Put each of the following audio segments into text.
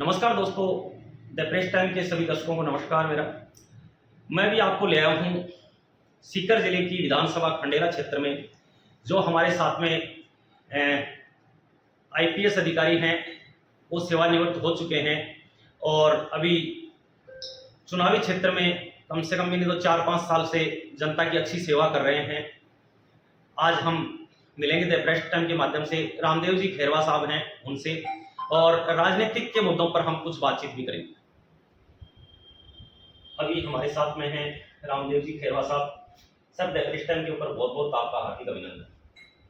नमस्कार दोस्तों, the press time के सभी दर्शकों को नमस्कार मेरा। मैं भी आपको ले आया हूँ सीकर जिले की विधानसभा खंडेला क्षेत्र में। जो हमारे साथ में आईपीएस अधिकारी हैं वो सेवानिवृत्त हो चुके हैं और अभी चुनावी क्षेत्र में कम से कम भी नहीं तो 4-5 साल से जनता की अच्छी सेवा कर रहे हैं। आज हम मिलेंगे द प्रेस टाइम के माध्यम से, रामदेव जी खेरवा साहब हैं उनसे, और राजनीतिक के मुद्दों पर हम कुछ बातचीत भी करेंगे। अभी हमारे साथ में हैं रामदेव जी खेरवा साहब। सर, द प्रेस टाइम के ऊपर बहुत बहुत आपका हार्दिक अभिनंदन।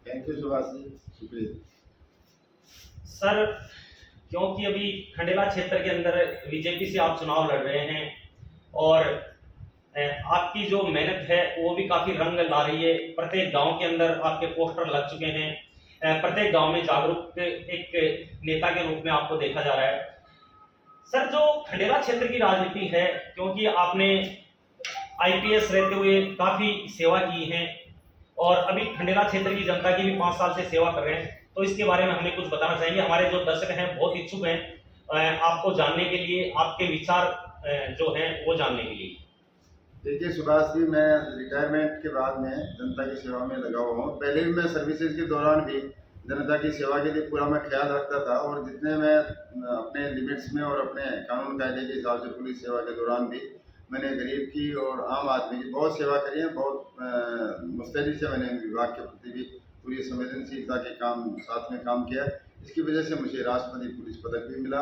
थैंक यू सुभाष जी, शुक्रिया सर। क्योंकि अभी खंडेला क्षेत्र के अंदर बीजेपी से आप चुनाव लड़ रहे हैं और आपकी जो मेहनत है वो भी काफी रंग ला रही है। प्रत्येक गांव के अंदर आपके पोस्टर लग चुके हैं, प्रत्येक गांव में जागरूक एक नेता के रूप में आपको देखा जा रहा है। सर, जो खंडेला क्षेत्र की राजनीति है, क्योंकि आपने आईपीएस रहते हुए काफी सेवा की है और अभी खंडेला क्षेत्र की जनता की भी 5 साल से सेवा कर रहे हैं, तो इसके बारे में हमें कुछ बताना चाहेंगे। हमारे जो दर्शक हैं बहुत इच्छुक हैं आपको जानने के लिए, आपके विचार जो हैं वो जानने के लिए। देखिए सुभाष जी, मैं रिटायरमेंट के बाद में जनता की सेवा में लगा हुआ हूँ। पहले भी मैं सर्विसेज के दौरान भी जनता की सेवा के लिए पूरा मैं ख्याल रखता था और जितने मैं अपने लिमिट्स में और अपने कानून कायदे के हिसाब से पुलिस सेवा के दौरान भी मैंने गरीब की और आम आदमी की बहुत सेवा करी है। बहुत मुस्तैदी से मैंने विभाग के प्रति भी पूरी संवेदनशीलता के काम साथ में काम किया। इसकी वजह से मुझे राष्ट्रपति पुलिस पदक भी मिला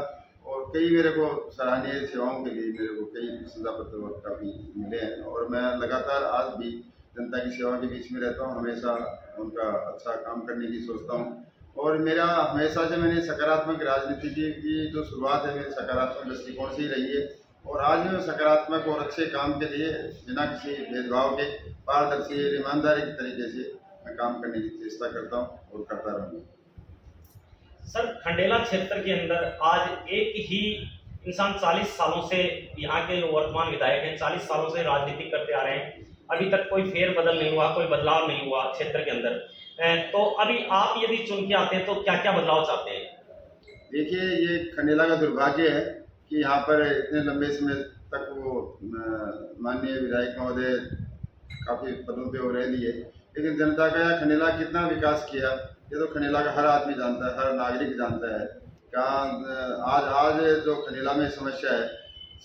और कई मेरे को सराहनीय सेवाओं के लिए मेरे को कई प्रशंसा पत्र काफ़ी मिले हैं और मैं लगातार आज भी जनता की सेवा के बीच में रहता हूँ। हमेशा उनका अच्छा काम करने की सोचता हूँ और मेरा हमेशा से मैंने सकारात्मक राजनीति की जो शुरुआत है मेरे सकारात्मक दृष्टिकोण से ही रही है और आज भी मैं सकारात्मक और अच्छे काम के लिए बिना किसी भेदभाव के पारदर्शी ईमानदारी के तरीके से मैं काम करने की चेष्टा करता हूँ और करता रहूँगा। सर, खंडेला क्षेत्र के अंदर आज एक ही इंसान 40 सालों से, यहाँ के जो वर्तमान विधायक हैं 40 सालों से राजनीति करते आ रहे हैं, अभी तक कोई फेर बदल नहीं हुआ, कोई बदलाव नहीं हुआ क्षेत्र के अंदर। तो अभी आप यदि चुन के आते हैं तो क्या क्या बदलाव चाहते हैं? देखिए, ये खंडेला का दुर्भाग्य है कि यहाँ पर इतने लंबे समय तक वो माननीय विधायक महोदय काफ़ी पदों पे हो रह लिए, लेकिन जनता का खंडेला कितना विकास किया ये तो खंडेला का हर आदमी जानता है, हर नागरिक जानता है। कहाँ आज जो खंडेला में समस्या है,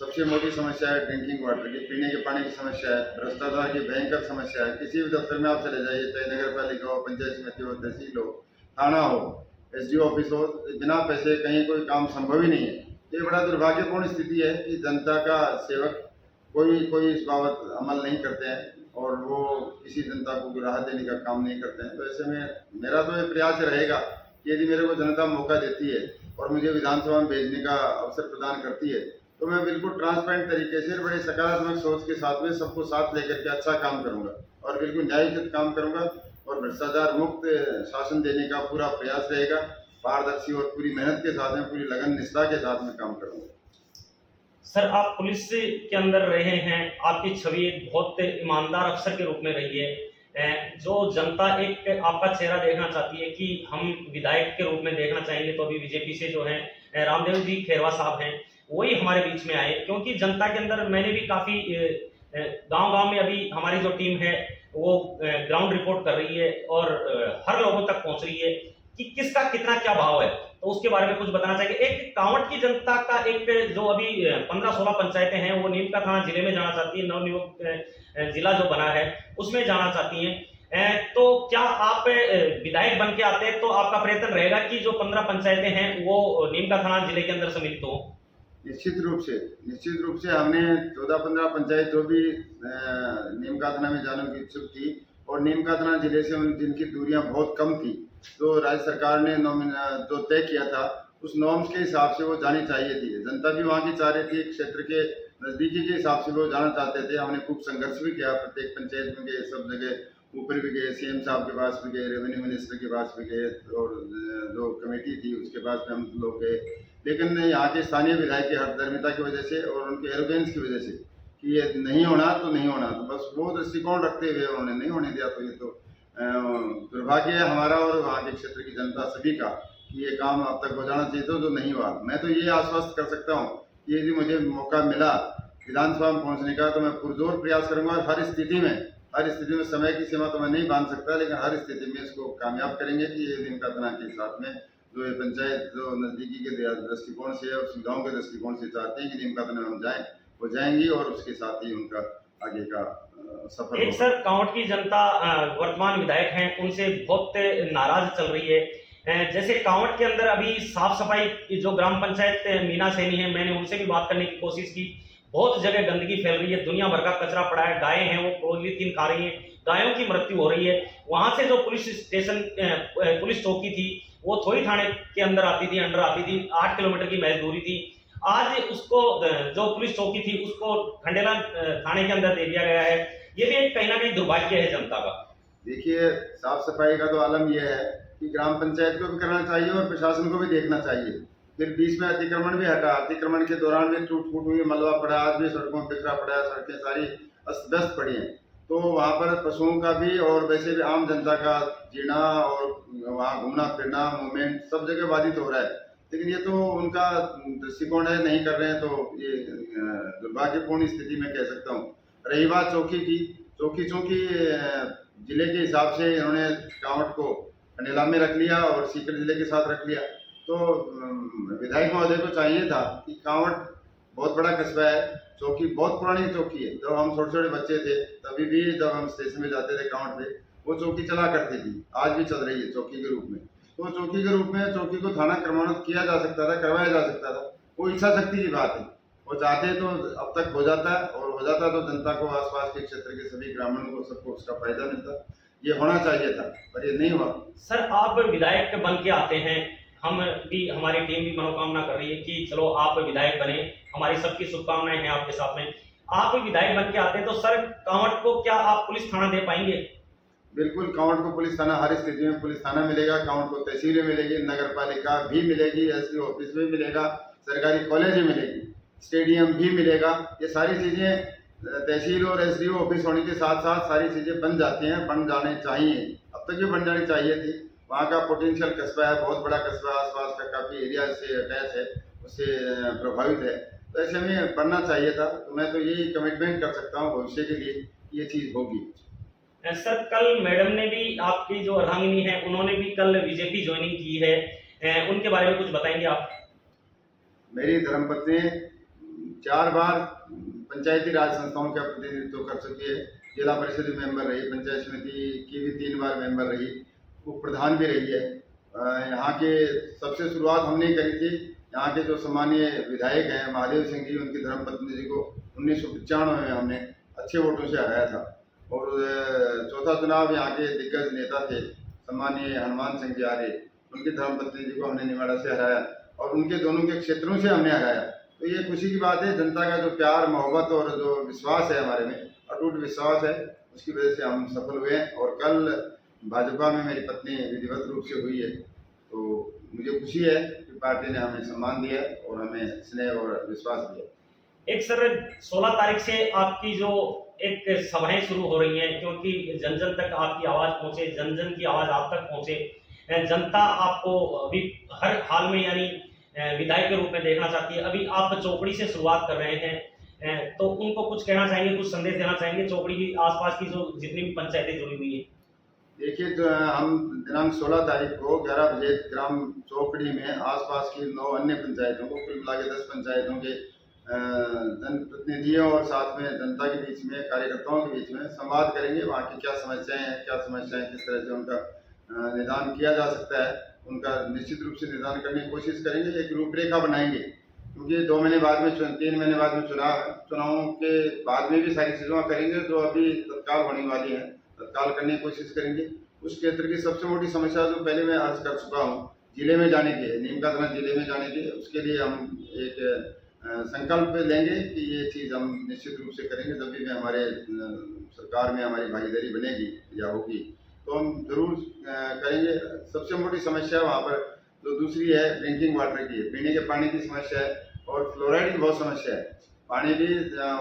सबसे मोटी समस्या है ड्रिंकिंग वाटर की, पीने के पानी की समस्या है, भ्रष्टाचार की भयंकर समस्या है। किसी भी दफ्तर में आप चले जाइए, चाहे नगर पालिका हो, पंचायत समिति हो, तहसील हो, थाना हो, एसडीओ ऑफिस हो, बिना पैसे कहीं कोई काम संभव ही नहीं है। ये बड़ा दुर्भाग्यपूर्ण स्थिति है कि जनता का सेवक कोई इस बाबत अमल नहीं करते हैं और वो किसी जनता को राहत देने का काम नहीं करते हैं। तो ऐसे में मेरा तो ये प्रयास रहेगा कि यदि मेरे को जनता मौका देती है और मुझे विधानसभा में भेजने का अवसर प्रदान करती है तो मैं बिल्कुल ट्रांसपेरेंट तरीके से बड़े सकारात्मक सोच के साथ में सबको साथ लेकर के अच्छा काम करूंगा और बिल्कुल न्यायोचित काम करूंगा और भ्रष्टाचार मुक्त शासन देने का पूरा प्रयास रहेगा। पारदर्शी और पूरी मेहनत के साथ में, पूरी लगन निष्ठा के साथ में काम करूंगा। सर, आप पुलिस के अंदर रहे हैं, आपकी छवि एक बहुत ईमानदार अफसर के रूप में रही है। जो जनता एक आपका चेहरा देखना चाहती है कि हम विधायक के रूप में देखना चाहेंगे, तो अभी बीजेपी से जो है रामदेव जी खेरवा साहब हैं, वही हमारे बीच में आए। क्योंकि जनता के अंदर मैंने भी काफ़ी गांव-गांव में अभी हमारी जो टीम है वो ग्राउंड रिपोर्ट कर रही है और हर लोगों तक पहुंच रही है कि किसका कितना क्या भाव है, तो उसके बारे में कुछ बताना चाहिए। एक कांवट की जनता का एक जो अभी 15-16 पंचायतें हैं वो नीम का थाना जिले में जाना चाहती है, नवनियुक्त जिला जो बना है उसमें जाना चाहती हैं। तो क्या आप विधायक बन के आते हैं तो आपका प्रयत्न रहेगा कि जो 15 पंचायतें हैं वो नीम का थाना जिले के अंदर सम्मिलित हो? निश्चित रूप से हमने 14-15 पंचायत जो भी नीम का थाना में जाने की इच्छुक थी और नीम का थाना जिले से जिनकी दूरियां बहुत कम थी, तो राज्य सरकार ने जो तय किया था उस नॉर्म्स के हिसाब से वो जानी चाहिए थी। जनता भी वहाँ की चाह रही थी, क्षेत्र के नज़दीकी के हिसाब से वो जाना चाहते थे। हमने खूब संघर्ष भी किया, प्रत्येक पंचायत में गए, सब जगह ऊपर भी गए, सीएम साहब के पास भी गए, रेवेन्यू मिनिस्टर के पास भी गए और जो कमेटी थी उसके पास में हम लोग गए। लेकिन यहाँ के स्थानीय विधायक की हठधर्मिता की वजह से और उनके एरोगेंस की वजह से कि ये नहीं होना तो नहीं होना, तो बस वो दृष्टिकोण रखते हुए उन्होंने नहीं होने दिया। तो ये तो दुर्भाग्य है हमारा और वहाँ के क्षेत्र की जनता सभी का कि ये काम अब तक हो जाना चाहिए था, जो नहीं हुआ। मैं तो ये आश्वस्त कर सकता हूँ कि यदि मुझे मौका मिला विधानसभा में पहुंचने का तो मैं पुरजोर प्रयास करूंगा, और हर स्थिति में समय की सीमा तो मैं नहीं बांध सकता, लेकिन हर स्थिति में इसको कामयाब करेंगे कि ये नीम का तना के साथ में जो ये पंचायत जो नज़दीकी के दृष्टिकोण से और सुविधाओं के दृष्टिकोण से चाहते हैं कि नीम का तना हम जाएं, वो जाएंगी, और उसके साथ ही उनका आगे का सफर एक होगा। सर कांवड़ की जनता वर्तमान विधायक हैं उनसे बहुत नाराज चल रही है। जैसे कांवड़ के अंदर अभी साफ सफाई की जो ग्राम पंचायत मीना सैनी है, मैंने उनसे भी बात करने की कोशिश की। बहुत जगह गंदगी फैल रही है, दुनिया भर का कचरा पड़ा है, गायें हैं वो पॉलीथीन खा रही हैं, गायों की मृत्यु हो रही है। वहां से जो पुलिस स्टेशन पुलिस चौकी थी वो थोड़ी थाने के अंदर आती थी, अंडर आती थी, 8 किलोमीटर की महज दूरी थी। आज उसको जो पुलिस चौकी थी उसको खंडेला थाने के अंदर दे दिया गया है। ये भी एक कहीं ना कहीं दुर्भाग्य है जनता का। देखिए, साफ सफाई का तो आलम यह है कि ग्राम पंचायत को भी करना चाहिए और प्रशासन को भी देखना चाहिए। फिर बीच में अतिक्रमण भी हटा, अतिक्रमण के दौरान भी टूट फूट हुई, मलबा पड़ा, आज भी सड़कों में बिखरा पड़ा है, सड़कें सारी अस्त व्यस्त पड़ी हैं। तो वहाँ पर पशुओं का भी और वैसे भी आम जनता का जीना और वहाँ घूमना फिरना मूवमेंट सब जगह बाधित हो रहा है। लेकिन ये तो उनका दृष्टिकोण है, नहीं कर रहे हैं, तो ये दुर्भाग्यपूर्ण स्थिति में कह सकता हूँ। रही बात चौकी की, चौकी चूंकि जिले के हिसाब से इन्होंने कांवड़ को खंडेला में रख लिया और सीकर जिले के साथ रख लिया, तो विधायक महोदय को चाहिए था कि कांवड़ बहुत बड़ा कस्बा है, चौकी बहुत पुरानी चौकी है। जब हम छोटे छोटे बच्चे थे तभी भी जब हम स्टेशन में जाते थे कांवड़ पे, वो चौकी चला करती थी, आज भी चल रही है चौकी के रूप में। तो चौकी के रूप में चौकी को थाना क्रमांकित किया जा सकता था, करवाया जा सकता था। वो इच्छा शक्ति की बात है, वो चाहते तो अब तक हो जाता है, और हो जाता तो जनता को, आसपास के क्षेत्र के सभी ग्रामीणों को, सबको उसका फायदा मिलता। ये होना चाहिए था, पर ये नहीं हुआ। सर आप विधायक बन के आते हैं, हम भी, हमारी टीम भी मनोकामना कर रही है कि चलो आप विधायक बने, हमारी सबकी शुभकामनाएं हैं आपके साथ में। आप विधायक बन के आते हैं तो सर कांवड़ को क्या आप पुलिस थाना दे पाएंगे? बिल्कुल, कांवड़ को पुलिस थाना, हर स्थिति में पुलिस थाना मिलेगा। कांवड़ को तहसीलें मिलेगी, नगर पालिका भी मिलेगी, एसपी ऑफिस भी मिलेगा, सरकारी कॉलेज भी मिलेगी, स्टेडियम भी मिलेगा। ये सारी चीजें तहसील और एसडीओ ऑफिस होने के साथ साथ सारी चीजें बन जाती हैं, बन जाने चाहिए, अब तक भी बन जानी चाहिए थी। वहाँ का पोटेंशियल कस्बा है, बहुत बड़ा कस्बा, आसपास का काफी एरिया से अटैच है, उससे प्रभावित है, तो ऐसे में बनना चाहिए था। तो मैं तो यही कमिटमेंट कर सकता हूँ भविष्य के लिए कि ये चीज होगी। सर कल मैडम ने भी, आपकी जो अर्धांगिनी है उन्होंने भी कल बीजेपी ज्वाइनिंग की है, उनके बारे में कुछ बताएंगे आप? मेरी धर्मपत्नी 4 बार पंचायती राज संस्थाओं का प्रतिनिधित्व कर चुकी है, जिला परिषद मेंबर रही, पंचायत समिति की भी 3 बार मेंबर रही, उप प्रधान भी रही है। यहाँ के सबसे शुरुआत हमने करी थी। यहाँ के जो सम्मानीय विधायक हैं महादेव सिंह जी, उनकी धर्मपत्नी जी को 1995 में हमने अच्छे वोटों से हराया था। और चौथा चुनाव यहाँ के दिग्गज नेता थे सम्मानीय हनुमान सिंह जी आर्य, उनकी धर्मपत्नी जी को हमने निवाड़ा से हराया, और उनके दोनों के क्षेत्रों से हमने हराया। तो ये खुशी की बात है, जनता का जो प्यार मोहब्बत और जो विश्वास है हमारे में, अटूट विश्वास है, उसकी वजह से हम सफल हुए हैं। और कल भाजपा में मेरी पत्नी विधिवत रूप से हुई है, तो मुझे खुशी है कि पार्टी ने हमें सम्मान दिया और हमें स्नेह और विश्वास दिया। एक सर 16 तारीख से आपकी जो एक सभाएं शुरू हो रही हैं, क्योंकि जन जन तक आपकी आवाज पहुंचे, जन जन की आवाज आप तक पहुंचे, जनता आपको अभी हर हाल में यानी विधायक के रूप में देखना चाहती है। अभी आप चौकड़ी से शुरुआत कर रहे हैं, तो उनको कुछ कहना चाहेंगे, कुछ संदेश देना चाहेंगे चौकड़ी की आसपास की जो जितनी भी पंचायतें जुड़ी हुई है? देखिए, तो हम दिनांक 16 तारीख को 11 बजे ग्राम चौकड़ी में आसपास की 9 अन्य पंचायतों को, कुल मिला के 10 पंचायतों के जनप्रतिनिधियों और साथ में जनता के बीच में, कार्यकर्ताओं के बीच में संवाद करेंगे। वहाँ की क्या समस्याएं हैं, किस तरह से उनका निदान किया जा सकता है, उनका निश्चित रूप से निदान करने की कोशिश करेंगे। एक रूपरेखा बनाएंगे, क्योंकि 2 महीने बाद में 3 महीने बाद में चुनाव है, चुनावों के बाद में भी सारी चीज़ें करेंगे जो अभी तत्काल होने वाली हैं, तत्काल करने की कोशिश करेंगे। उस क्षेत्र की सबसे मोटी समस्या जो पहले मैं अर्ज कर चुका हूँ, जिले में जाने के, नीम का तना जिले में जाने के, उसके लिए हम एक संकल्प लेंगे कि ये चीज़ हम निश्चित रूप से करेंगे। जब भी हमारे सरकार में हमारी भागीदारी बनेगी या होगी तो हम जरूर करेंगे। सबसे मोटी समस्या वहाँ पर जो दूसरी है ड्रिंकिंग वाटर की है, पीने के पानी की समस्या है, और फ्लोराइड की बहुत समस्या है। पानी भी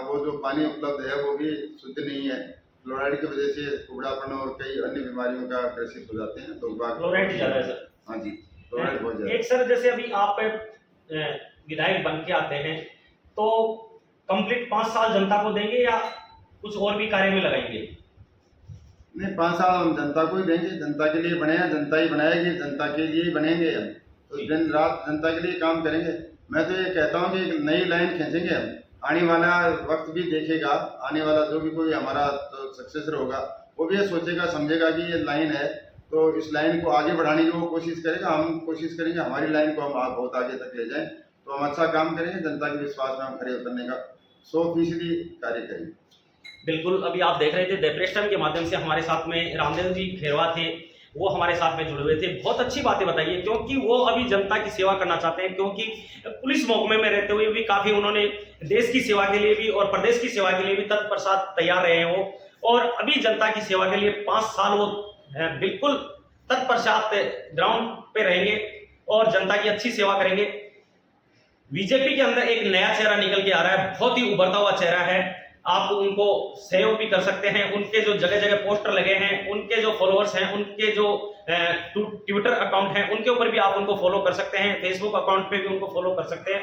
वो जो पानी उपलब्ध है वो भी शुद्ध नहीं है, फ्लोराइड की वजह से कुबड़ापन और कई अन्य बीमारियों का ग्रसित हो जाते हैं। तो फ्लोराइड ज़्यादा है सर। हाँ जी, प्रोवाइड हो जाए। एक सर जैसे अभी आप विधायक बन के आते हैं तो कंप्लीट 5 साल जनता को देंगे या कुछ और भी कार्य में लगाएंगे? नहीं, 5 साल हम जनता को ही देंगे, जनता के लिए बने हैं, जनता ही बनाएगी, जनता के लिए ही बनेंगे हम, तो दिन रात जनता के लिए काम करेंगे। मैं तो ये कहता हूँ कि एक नई लाइन खींचेंगे हम, आने वाला वक्त भी देखेगा, आने वाला जो भी कोई हमारा तो सक्सेसर होगा वो भी ये सोचेगा समझेगा कि ये लाइन है, तो इस लाइन को आगे बढ़ाने की वो कोशिश करेगा, हम कोशिश करेंगे हमारी लाइन को हम बहुत आगे तक ले जाएं, तो हम अच्छा काम करेंगे, जनता के विश्वास में हम खड़े उतरने का 100% कार्य करेंगे। बिल्कुल, अभी आप देख रहे थे डेप्रेस्टम के माध्यम से हमारे साथ में रामदेव जी खेरवा थे, वो हमारे साथ में जुड़े हुए थे। बहुत अच्छी बातें बताई है क्योंकि वो अभी जनता की सेवा करना चाहते हैं, क्योंकि पुलिस महकमे में रहते हुए भी काफ़ी उन्होंने देश की सेवा के लिए भी और प्रदेश की सेवा के लिए भी तत्परता तैयार रहे हैं वो, और अभी जनता की सेवा के लिए 5 साल वो बिल्कुल तत्परता ग्राउंड पे रहेंगे और जनता की अच्छी सेवा करेंगे। बीजेपी के अंदर एक नया चेहरा निकल के आ रहा है, बहुत ही उभरता हुआ चेहरा है। आप उनको सहयोग भी कर सकते हैं, उनके जो जगह जगह पोस्टर लगे हैं, उनके जो फॉलोअर्स हैं, उनके जो ट्विटर अकाउंट हैं, उनके ऊपर भी आप उनको फॉलो कर सकते हैं, फेसबुक अकाउंट पे भी उनको फॉलो कर सकते हैं।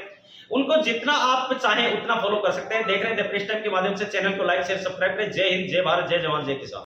उनको जितना आप चाहें उतना फॉलो कर सकते हैं। देख रहे हैं द प्रेस टाइम के माध्यम से, चैनल को लाइक शेयर सब्सक्राइब करें। जय हिंद, जय भारत, जय जवान, जय किसान।